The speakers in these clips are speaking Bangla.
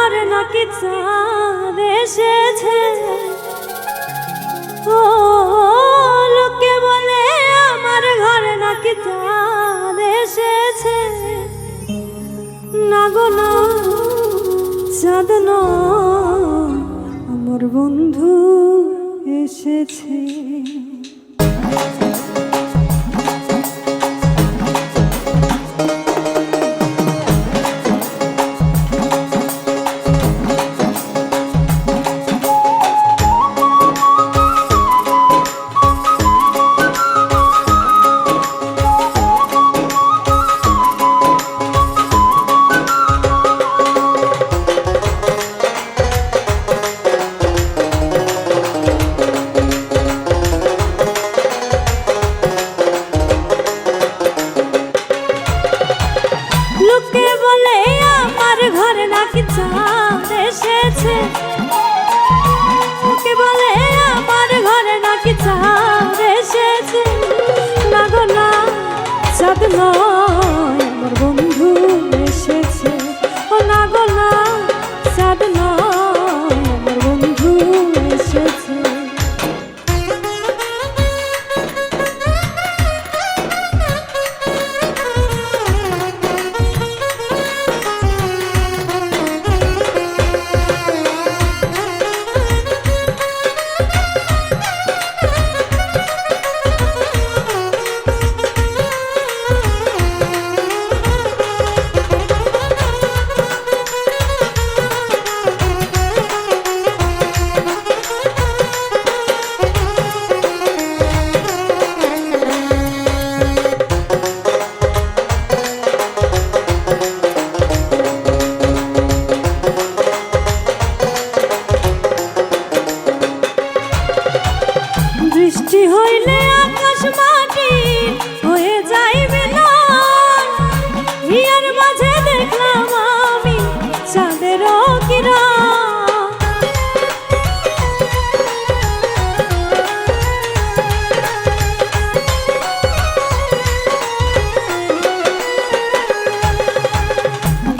ঘরে নাকি চাঁদ এসেছে। ও লোকে বলে আমার ঘরে নাকি চাঁদ এসেছে। না গো না, চাঁদ নয়, আমার বন্ধু এসেছে। লোকে বলে আমার ঘরে নাকি চাঁদ এসেছে। লোকে বলে আমার ঘরে নাকি চাঁদ এসেছে। না গো না, চাঁদ নয়, আমার বন্ধু এসেছে। ও না গো না, চাঁদ নয়, আমার বন্ধু এসেছে। বৃষ্টি হইলে আকাশ মাটি হয়ে যাইবে না। হিয়ার মাঝে দেখলাম আমি চাঁদের কিরণ।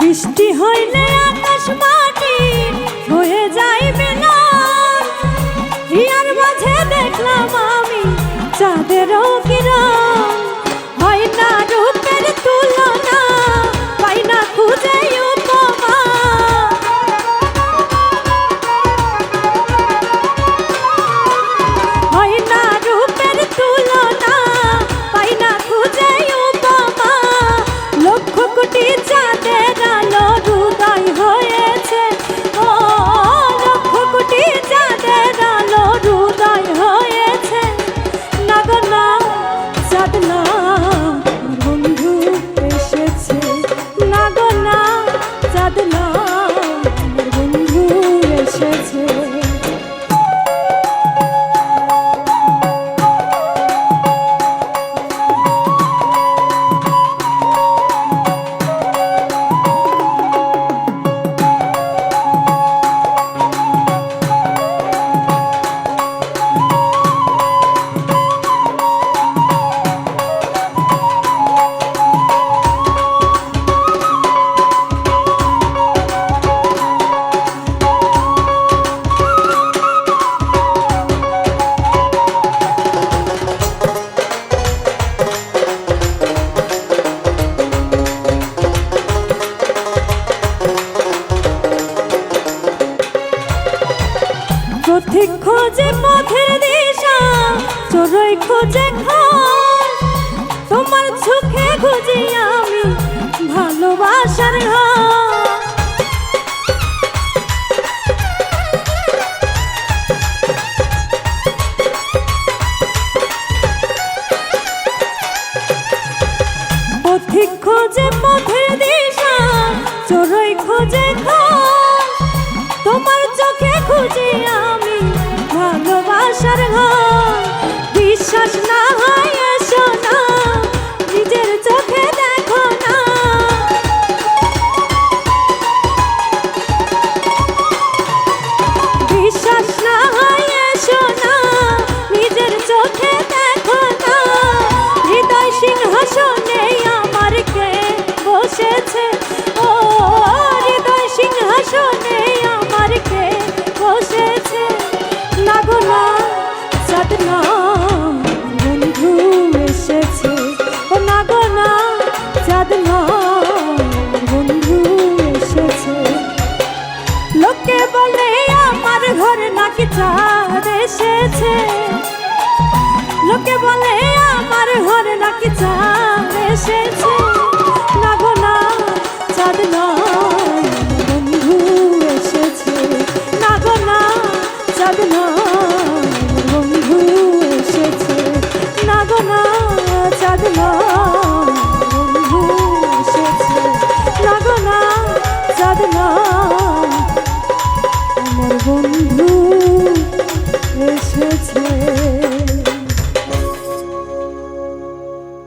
বৃষ্টি হইলে আকাশ মাটি হয়ে যাইবে না। হিয়ার মাঝে দেখলাম আমি চাঁদের কিরণ। হয় না রূপের তুলনা, পাই না খুঁজে উপমা। হয় না রূপের তুলনা, পাই না খুঁজে উপমা। লক্ষ কোটি চাঁদের আলো হৃদয় হয়েছে। ও লক্ষ কোটি চাঁদের আলো হৃদয় হয়েছে। না গো না, চাঁদ না, আমার বন্ধু এসেছে। না গো না, চাঁদ না, আমার বন্ধু এসেছে। পথিক খোঁজে পথের দিশা, চোরই খোঁজে ঘর। তোমার চোখে খুঁজি আমি ভালোবাসার ঘর। পথিক খোঁজে পথের